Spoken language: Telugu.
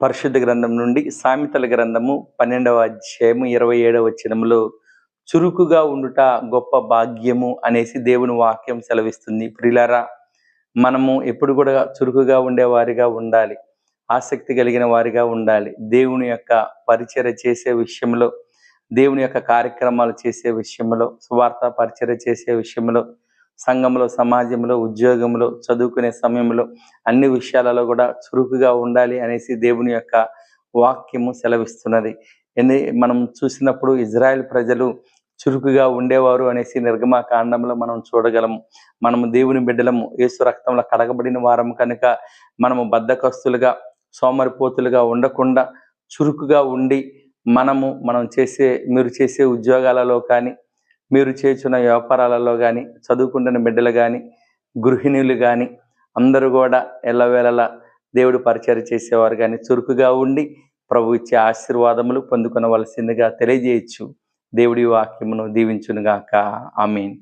పరిశుద్ధ గ్రంథం నుండి సామెతల గ్రంథము 12వ అధ్యాయము 27వ వచనములో చురుకుగా ఉండుట గొప్ప భాగ్యము అనేసి దేవుని వాక్యం సెలవిస్తుంది. ప్రియులారా, మనము ఎప్పుడు కూడా చురుకుగా ఉండేవారిగా ఉండాలి, ఆసక్తి కలిగిన వారిగా ఉండాలి. దేవుని యొక్క పరిచర్య చేసే విషయంలో, దేవుని యొక్క కార్యక్రమాలు చేసే విషయంలో, సువార్త పరిచర్య చేసే విషయంలో, సంఘంలో, సమాజంలో, ఉద్యోగంలో, చదువుకునే సమయంలో అన్ని విషయాలలో కూడా చురుకుగా ఉండాలి అనేసి దేవుని యొక్క వాక్యము సెలవిస్తున్నది. మనం చూసినప్పుడు ఇజ్రాయెల్ ప్రజలు చురుకుగా ఉండేవారు అనేసి నిర్గమకాండంలో మనం చూడగలము. మనము దేవుని బిడ్డలము, యేసు రక్తంలో కడగబడిన వారము కనుక మనము బద్ధకస్తులుగా, సోమరిపోతులుగా ఉండకుండా చురుకుగా ఉండి మీరు చేసే ఉద్యోగాలలో కానీ, మీరు చేస్తున్న వ్యాపారాలలో కానీ, చదువుకుంటున్న బిడ్డలు కానీ, గృహిణులు కానీ అందరూ కూడా ఎల్లవేళలా దేవుడు పరిచర్య చేసేవారు కానీ చురుకుగా ఉండి ప్రభు ఇచ్చే ఆశీర్వాదములు పొందుకొనవలసిందిగా తెలియజేయచ్చు. దేవుడి వాక్యమును దీవించునుగాక. ఆమేన్.